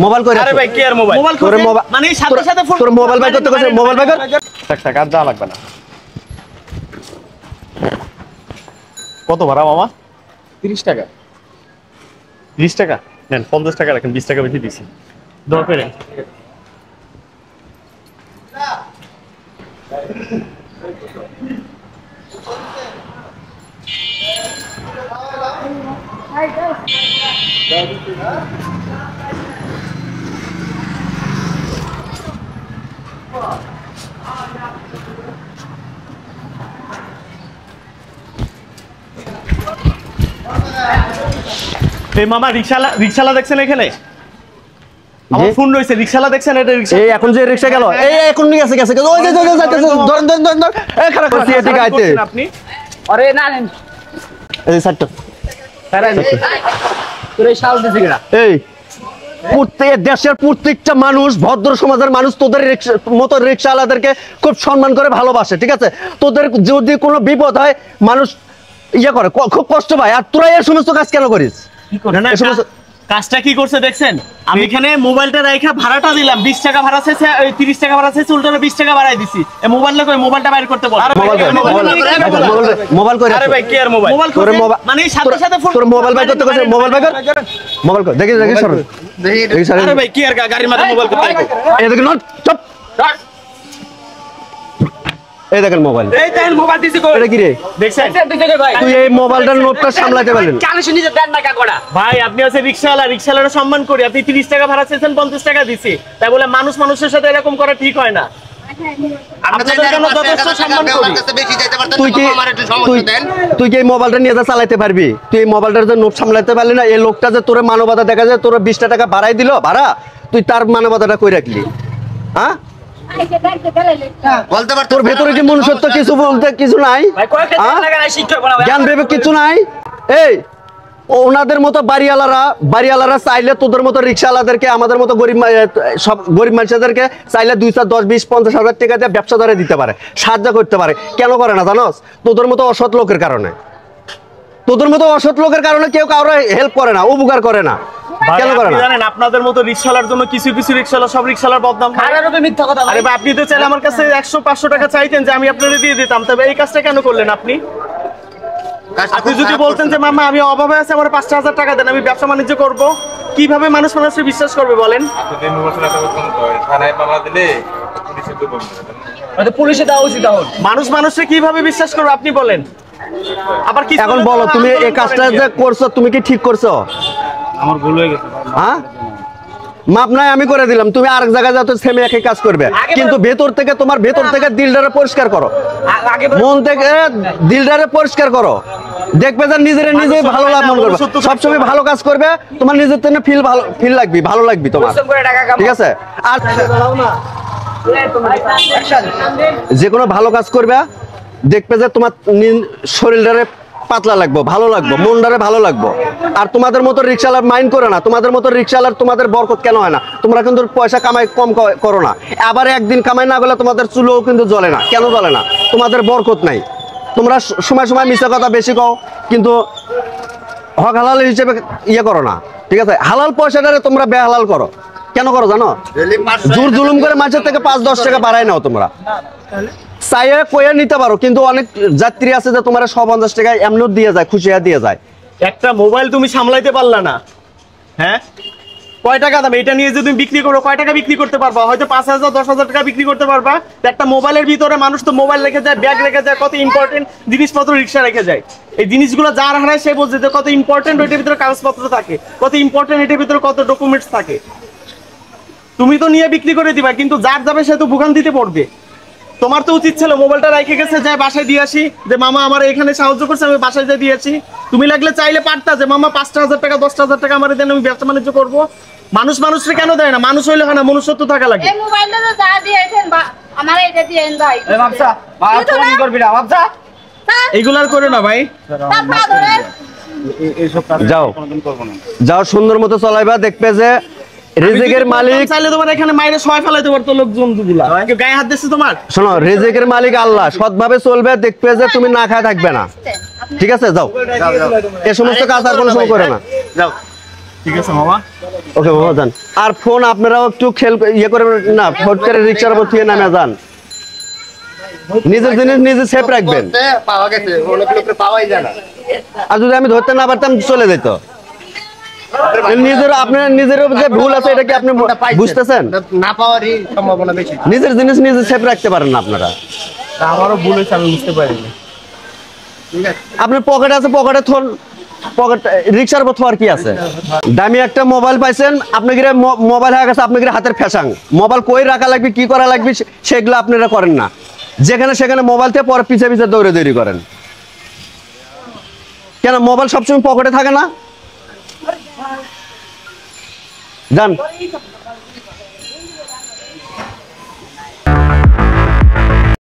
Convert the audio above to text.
Mobile করে আরে ভাই কি আর মোবাইল করে মানে সাথে সাথে ফোন তোর মোবাইল বাই করতে কইছে মোবাইল বাই কর টাকা আর যা লাগবে না কত ভাড়া মামা 30 টাকা 30 টাকা নেন 50 টাকা রাখেন 20 টাকা বেশি দিছি দর করেন এই মামা রিকশালা দেখছেন এখানে আমার ফোন রইছে রিকশালা দেখছেন এটা রিকশা এই এখন যে রিকশা গেল এই এখন নিয়ে গেছে ওই যে ধর এই খারাপ করছি এদিকে আইতে আপনি আরে না এই সাইডটা তারা তোরে শাল দিছে কিনা এই প্রত্যেক দেশের প্রত্যেকটা মানুষ ভদ্র সমাজের মানুষ তোদের মতো রিকশাওয়ালাদেরকে খুব সম্মান করে ভালোবাসে ঠিক আছে তোদের যদি কোনো বিপদ হয় মানুষ ইয়া করে খুব কষ্ট পায় আর তোরা এই সমস্ত কাজ কেন করিস কি করে না কাজটা কি করছে দেখছেন আমি এখানে মোবাইলটা রাইখা ভাড়াটা দিলাম 20 টাকা ভাড়া আছে 30 টাকা ভাড়া আছে উল্টোটা 20 টাকা বাড়াই দিছি এই মোবাইলটা কই মোবাইলটা বাইর করতে বল মোবাইল করে আরে ভাই কি আর মোবাইল করে মানে সাথে সাথে ফোন তোর মোবাইল বাইর করতে কইছে মোবাইল বাইর কর দেখি সর দেখি সর আরে ভাই কি আর গাড়ির মধ্যে মোবাইল করতে এই দেখুন চুপ এই দেখেন মোবাইল এই দেখেন মোবাইল দিছি কই এটা কি রে দেখছেন ভাই তুই এই মোবাইলটার নোটটা সামলাতে পারলেন কানে শুনি যে দেন না কাকড়া ভাই আপনি আছে রিকশাওয়ালার সম্মান করি আপনি 30 টাকা ভাড়া চেয়েছেন 50 টাকা দিছি তাই বলে মানুষের সাথে এরকম করা ঠিক হয় না আপনাদের জন্য যথেষ্ট সম্মান করি তুই কি এই মোবাইলটা নিয়ে যা চালাতে পারবি তুই এই মোবাইলটার যে নোট সামলাতে পারলি না এই লোকটা যে তোর মানবতা দেখা যায় তোর 20 টাকা বাড়াই দিল ভাড়া তুই তার মানবতাটা কই রাখলি হ্যাঁ বলতে পার তোর ভেতরে কি মনুষ্যত্ব কিছু বলতে কিছু নাই জ্ঞান বিবেক কিছু নাই এই ওনাদের মতো বাড়িওয়ালারা চাইলে তোদের মতো রিক্সাওয়ালাদেরকে আমাদের মতো গরিব মানুষদেরকে চাইলে 2 4 10 20 50 হাজার টাকা দিয়ে ব্যবসা ধরে দিতে পারে সাহায্য করতে পারে কেন করে না জানোস তোদের মতো অসৎ লোকের কারণে কেউ কারো হেল্প করে না উপকার করে না কেন করে না জানেন আপনাদের মতো রিকশাওয়ালার জন্য কিছু রিকশাওয়ালা সব রিকশাওয়ালার বদনাম হয় আরে মিথ্যা কথা আরে ভাই আপনি তো চাইলে আমার কাছে 100 500 টাকা চাইতেন যে আমি আপনাদের দিয়ে দিতাম তবে এই কাজটা কেন করলেন আপনি যদি বলতেন যে মামা আমি অভাবে আছি আমার 5000 টাকা দেন আমি ব্যবসা বাণিজ্য করব কিভাবে মানুষের বিশ্বাস করবে বলেন আপনি নির্বাচন এত বলতেন থানায় মামলা দিলে পুলিশে তো বলবে মানে পুলিশে দাও উচিত দাও মানুষে কিভাবে বিশ্বাস করবে আপনি বলেন আবার কি এখন বলো তুমি এই কাজটা যে করছো তুমি কি ঠিক করছো আমার ভুল হয়ে গেছে হ্যাঁ মাপ নাই আমি করে দিলাম তুমি আরেক জায়গায় যাও তো সেম একই কাজ করবে কিন্তু ভেতর থেকে তোমার ভেতর থেকে দিলটারে পরিষ্কার করো মন থেকে দিলটারে পরিষ্কার করো দেখবে যে নিজে ভালো লাভ মন করবে সব সময় ভালো কাজ করবে তোমার নিজের জন্য ফিল লাগবে ভালো লাগবে তোমার ঠিক আছে আর যে কোনো ভালো কাজ করবে দেখবে যে তোমার শরীরটারে পাতলা লাগবে ভালো লাগবে মনটারে ভালো লাগবে আর তোমাদের মতো রিকশাওয়ালা মাইন্ড করে না তোমাদের মতো রিকশাওয়ালার তোমাদের বরকত কেন হয় না তোমরা কিন্তু পয়সা কামাই কম করো না আবার একদিন কামাই না গেলে তোমাদের চুলও কিন্তু জ্বলে না কেন জ্বলে না তোমাদের বরকত নাই তোমরা সময় মিথ্যা কথা বেশি কও কিন্তু হক হালাল হিসেবে ইয়ে করো না ঠিক আছে হালাল পয়সাটারে তোমরা বেহালাল করো কেন করো জানো জোর জুলুম করে মানুষের থেকে 5-10 টাকা বাড়ায় নাও তোমরা চাইয়া কইয়া নিতে পারো কিন্তু অনেক যাত্রী আছে যে তোমার 150 টাকা এমনিও দিয়ে যায় খুশি হয়ে দিয়ে যায় একটা মোবাইল তুমি সামলাইতে পারলা না হ্যাঁ কয় টাকা দাম এটা নিয়ে যদি তুমি বিক্রি করো কয় টাকা বিক্রি করতে পারবা হয়তো 5000 10000 টাকা বিক্রি করতে পারবা একটা মোবাইলের ভিতরে মানুষ তো মোবাইল রেখে যায় ব্যাগ রেখে যায় কত ইম্পর্টেন্ট জিনিসপত্র রিকশা রেখে যায় এই জিনিসগুলো যার হারায় সে বোঝে যে কত ইম্পর্টেন্ট ওইটার ভিতরে কাগজপত্র থাকে কত ইম্পর্টেন্ট এটার ভিতরে কত ডকুমেন্টস থাকে তুমি তো নিয়ে বিক্রি করে দিবা কিন্তু যার যাবে সে তো ভোগান্তিতে পড়বে তোমার তো উচিত ছিল মোবাইলটা রেখে গেছে যাই বাসায় দিয়ে আসি যে মামা আমার এখানে সাহায্য করছে আমি বাসায় যাই দিয়েছি তুমি লাগলে চাইলে পারতা যে মামা 5000 টাকা 10000 টাকা আমার দেন আমি ব্যবসা বাণিজ্য করবো মানুষরে কেন দেয় না মানুষ হইলে হয় না মনুষ্যত্ব থাকা লাগে এই মোবাইলটা তো যা দিয়েছেন আমার এটা দিয়েন ভাই এই বাপসা ফোন করবি না বাপসা এগুলার করে না ভাই এইসব কাজ কোনদিন করব না যাও সুন্দর মতো চলাইবা দেখবে যে রিজিকের মালিক চাইলে তোমার এখানে মাইরে সবাই ফেলাইতে পারতো লোকজনগুলা কেউ গায়ে হাত দিচ্ছে তোমার শোনো রিজিকের মালিক আল্লাহ সৎভাবে চলবে দেখবে যে তুমি না খায় থাকবে না ঠিক আছে যাও এই সমস্ত কাজ আর কোনো সময় করে না যাও ঠিক আছে মামা। ওকে বাবা যান। আর ফোন আপনারাও একটু খেল ইয়ে করে না, ফোন করে রিক্সার উপর থেকে নামে যান। নিজের জিনিস নিজে সেফ রাখবেন। পাওয়া গেছে, অনেক লোকের পাওয়াই যায় না। আর যদি আমি ধরতে না পারতাম চলে যেত। নিজের আপনার নিজের যে ভুল আছে এটা কি আপনি বুঝতেছেন? না পাওয়ারই সম্ভাবনা বেশি। নিজের জিনিস নিজে সেফ রাখতে পারেন না আপনারা। আমারও ভুল হয়েছে, আমি বুঝতে পারিনি। ঠিক আছে, আপনার পকেটে আছে, পকেটে থন, পকেট রিক্সার উপর থোয়ার কি আছে? দামি একটা মোবাইল পাইছেন, আপনাকে মোবাইল হয়ে গেছে আপনাকে হাতের ফ্যাশাং। মোবাইল কই রাখা লাগবে, কি করা লাগবে সেগুলো আপনারা করেন না। যেখানে সেখানে মোবাইল থেকে পরে পিছে পিছে দৌড়ে করেন। কেন মোবাইল সবসময় পকেটে থাকে না? যান।